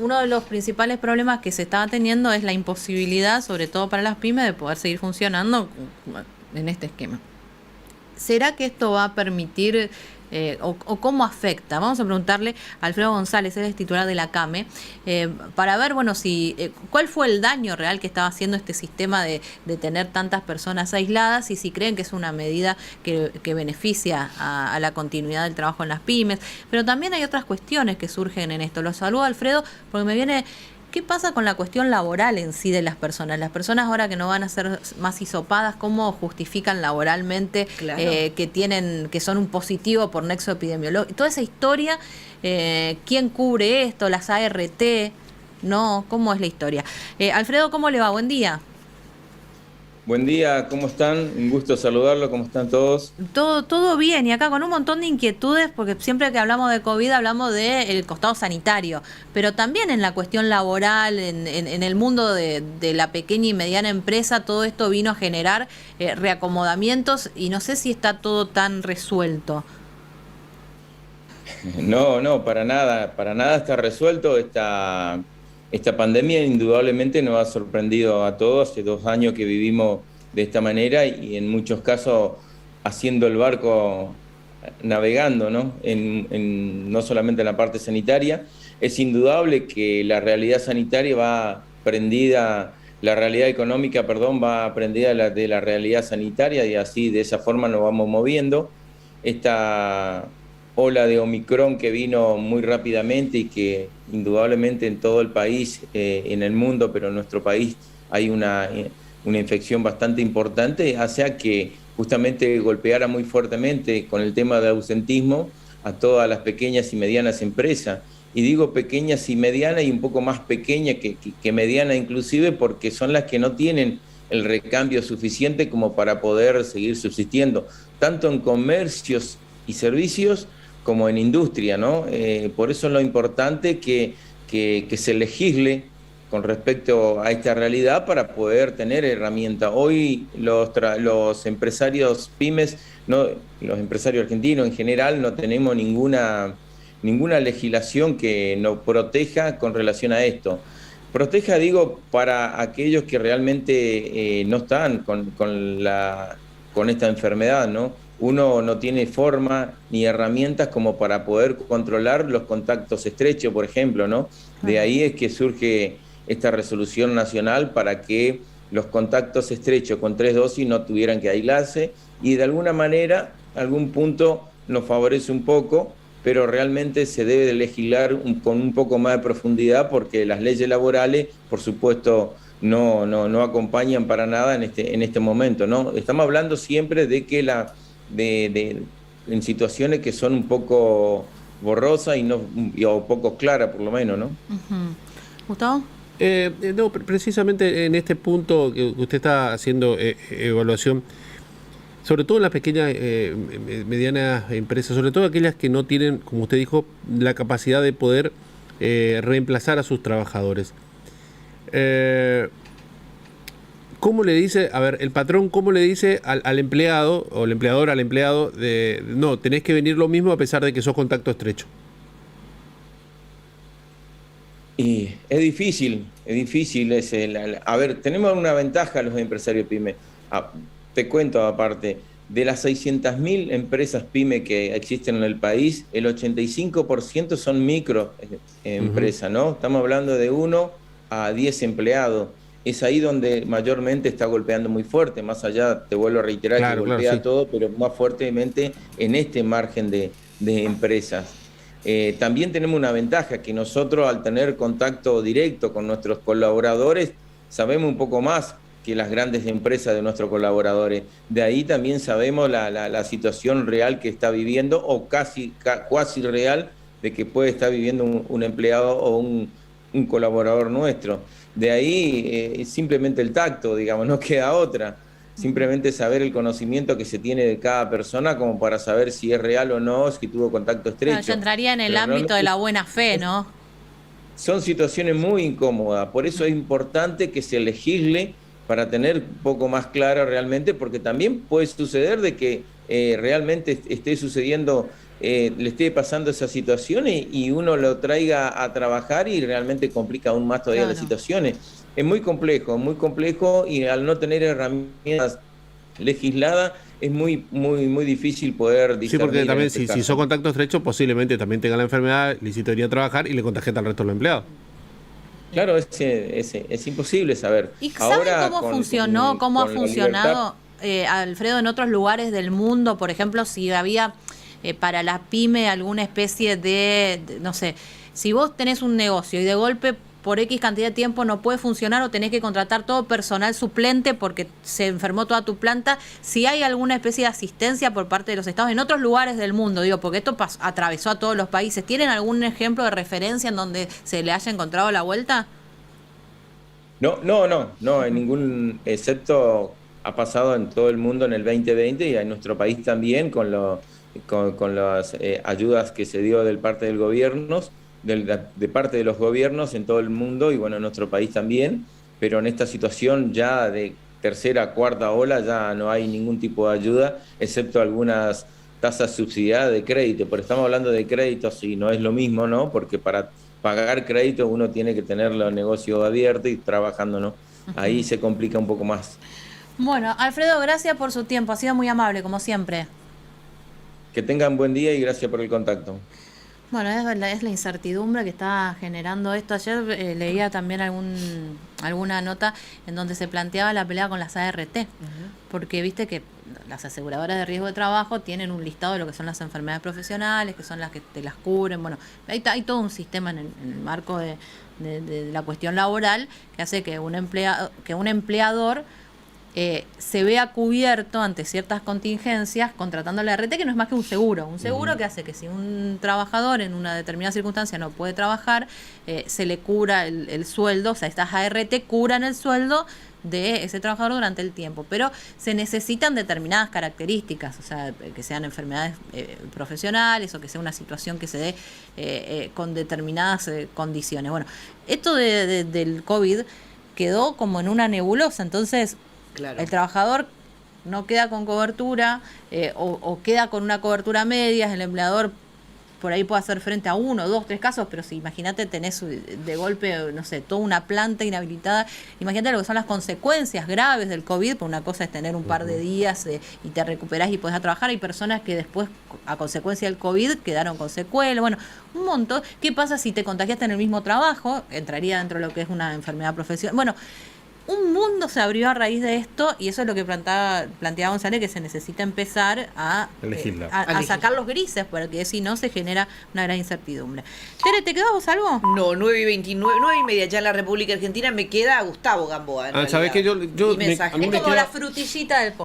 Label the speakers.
Speaker 1: uno de los principales problemas que se estaba teniendo es la imposibilidad, sobre todo para las pymes, de poder seguir funcionando en este esquema. ¿Será que esto va a permitir o cómo afecta? Vamos a preguntarle a Alfredo González, él es titular de la CAME, para ver, bueno, si cuál fue el daño real que estaba haciendo este sistema de tener tantas personas aisladas y si creen que es una medida que beneficia a la continuidad del trabajo en las pymes. Pero también hay otras cuestiones que surgen en esto. Los saludo, Alfredo, porque me viene... ¿Qué pasa con la cuestión laboral en sí de las personas? Las personas ahora que no van a ser más hisopadas, ¿cómo justifican laboralmente
Speaker 2: Claro.
Speaker 1: que son un positivo por nexo epidemiológico? Toda esa historia, ¿quién cubre esto? ¿Las ART? ¿No? ¿Cómo es la historia? Alfredo, ¿cómo le va? Buen día.
Speaker 3: Buen día, ¿cómo están? Un gusto saludarlo, ¿cómo están todos?
Speaker 1: Todo bien, y acá con un montón de inquietudes, porque siempre que hablamos de COVID hablamos del costado sanitario, pero también en la cuestión laboral, en el mundo de la pequeña y mediana empresa, todo esto vino a generar reacomodamientos y no sé si está todo tan resuelto.
Speaker 3: No, para nada está resuelto. Esta pandemia indudablemente nos ha sorprendido a todos. Hace 2 años que vivimos de esta manera y en muchos casos haciendo el barco navegando, ¿no? No solamente en la parte sanitaria. Es indudable que la realidad sanitaria va prendida, la realidad económica, perdón, va prendida de la realidad sanitaria y así de esa forma nos vamos moviendo. Esta ola de Omicron que vino muy rápidamente y que indudablemente en todo el país, en el mundo, pero en nuestro país hay una infección bastante importante, hace a que justamente golpeara muy fuertemente con el tema de ausentismo a todas las pequeñas y medianas empresas. Y digo pequeñas y medianas y un poco más pequeñas que medianas inclusive, porque son las que no tienen el recambio suficiente como para poder seguir subsistiendo, tanto en comercios y servicios como en industria, ¿no? Por eso es lo importante que se legisle con respecto a esta realidad para poder tener herramientas. Hoy los empresarios pymes, no, los empresarios argentinos en general, no tenemos ninguna legislación que nos proteja con relación a esto. Proteja, digo, para aquellos que realmente no están con esta enfermedad, ¿no? Uno no tiene forma ni herramientas como para poder controlar los contactos estrechos, por ejemplo, ¿no? De ahí es que surge esta resolución nacional para que los contactos estrechos con 3 dosis no tuvieran que aislarse y de alguna manera, algún punto nos favorece un poco, pero realmente se debe de legislar con un poco más de profundidad porque las leyes laborales, por supuesto, no acompañan para nada en este momento, ¿no? Estamos hablando siempre de que en situaciones que son un poco borrosas o poco claras, por lo menos, ¿no?
Speaker 1: Uh-huh. ¿Gustavo?
Speaker 2: No, precisamente en este punto que usted está haciendo evaluación, sobre todo en las pequeñas, medianas empresas, sobre todo aquellas que no tienen, como usted dijo, la capacidad de poder reemplazar a sus trabajadores. ¿Cómo le dice, a ver, el patrón, cómo le dice al empleado o el empleador al empleado no, tenés que venir lo mismo a pesar de que sos contacto estrecho?
Speaker 3: Y es difícil. A ver, tenemos una ventaja los empresarios pyme. Te cuento aparte, de las 600.000 empresas pyme que existen en el país, el 85% son micro empresas, ¿no? Estamos hablando de 1 a 10 empleados. Es ahí donde mayormente está golpeando muy fuerte, más allá, te vuelvo a reiterar,
Speaker 2: Claro,
Speaker 3: que golpea
Speaker 2: sí.
Speaker 3: todo, pero más fuertemente en este margen de empresas. También tenemos una ventaja, que nosotros al tener contacto directo con nuestros colaboradores, sabemos un poco más que las grandes empresas de nuestros colaboradores. De ahí también sabemos la situación real que está viviendo o casi real de que puede estar viviendo un empleado o un colaborador nuestro. De ahí simplemente el tacto, digamos, no queda otra. Simplemente saber el conocimiento que se tiene de cada persona como para saber si es real o no, si tuvo contacto
Speaker 1: Claro, ya
Speaker 3: estrecho.
Speaker 1: entraría en el
Speaker 3: Pero
Speaker 1: ámbito de
Speaker 3: realmente
Speaker 1: la buena fe, ¿no?
Speaker 3: son situaciones muy incómodas, por eso es importante que se legisle para tener un poco más claro realmente, porque también puede suceder de que realmente esté sucediendo le esté pasando esa situación y uno lo traiga a trabajar y realmente complica aún más todavía las situaciones. Es muy complejo y al no tener herramientas legisladas es muy difícil poder discernir.
Speaker 2: Sí, porque también
Speaker 3: en este
Speaker 2: si son
Speaker 3: caso.
Speaker 2: contacto estrecho, posiblemente también tenga la enfermedad, licito ir a trabajar y le contagian al resto de los empleados.
Speaker 3: Claro, es imposible saber.
Speaker 1: ¿Y saben
Speaker 3: Ahora,
Speaker 1: cómo funcionó, cómo ha
Speaker 3: con la libertad.
Speaker 1: funcionado, Alfredo, en otros lugares del mundo? Por ejemplo, si había para la pyme alguna especie no sé, si vos tenés un negocio y de golpe por X cantidad de tiempo no puede funcionar o tenés que contratar todo personal suplente porque se enfermó toda tu planta, si hay alguna especie de asistencia por parte de los estados en otros lugares del mundo, digo, porque esto atravesó a todos los países, ¿tienen algún ejemplo de referencia en donde se le haya encontrado la vuelta?
Speaker 3: No, en ningún, excepto ha pasado en todo el mundo en el 2020 y en nuestro país también con las ayudas que se dio de parte del gobierno, de parte de los gobiernos en todo el mundo y bueno, en nuestro país también, pero en esta situación ya de tercera, cuarta ola ya no hay ningún tipo de ayuda, excepto algunas tasas subsidiadas de crédito, pero estamos hablando de créditos y no es lo mismo, ¿no? Porque para pagar crédito uno tiene que tener los negocios abiertos y trabajando, ¿no? Ahí se complica un poco más.
Speaker 1: Bueno, Alfredo, gracias por su tiempo, ha sido muy amable, como siempre.
Speaker 3: Que tengan buen día y gracias por el contacto.
Speaker 1: Bueno, es la incertidumbre que está generando esto. Ayer leía también alguna nota en donde se planteaba la pelea con las ART, porque viste que las aseguradoras de riesgo de trabajo tienen un listado de lo que son las enfermedades profesionales, que son las que te las cubren. Bueno, hay todo un sistema en el marco de la cuestión laboral que hace que un empleador se vea cubierto ante ciertas contingencias contratando la ART, que no es más que un seguro que hace que si un trabajador en una determinada circunstancia no puede trabajar, se le cubra el sueldo, o sea, estas ART cubran el sueldo de ese trabajador durante el tiempo, pero se necesitan determinadas características, o sea, que sean enfermedades profesionales o que sea una situación que se dé con determinadas condiciones. Bueno, esto del COVID quedó como en una nebulosa, entonces claro, el trabajador no queda con cobertura o queda con una cobertura media, el empleador por ahí puede hacer frente a 1, 2, 3 casos, pero si imagínate tenés de golpe, no sé, toda una planta inhabilitada, imagínate lo que son las consecuencias graves del COVID, porque una cosa es tener un par de días y te recuperás y podés trabajar, hay personas que después, a consecuencia del COVID, quedaron con secuelas, bueno, un montón. ¿Qué pasa si te contagiaste en el mismo trabajo? Entraría dentro de lo que es una enfermedad profesional. Bueno, un mundo se abrió a raíz de esto y eso es lo que planteaba González, que se necesita empezar a sacar los grises, porque si no se genera una gran incertidumbre. Tere, ¿te quedó vos algo?
Speaker 4: No, 9:29, 9:30 ya en la República Argentina me queda Gustavo Gamboa.
Speaker 2: ¿Sabés que yo
Speaker 4: mensaje.
Speaker 1: Es como la frutillita del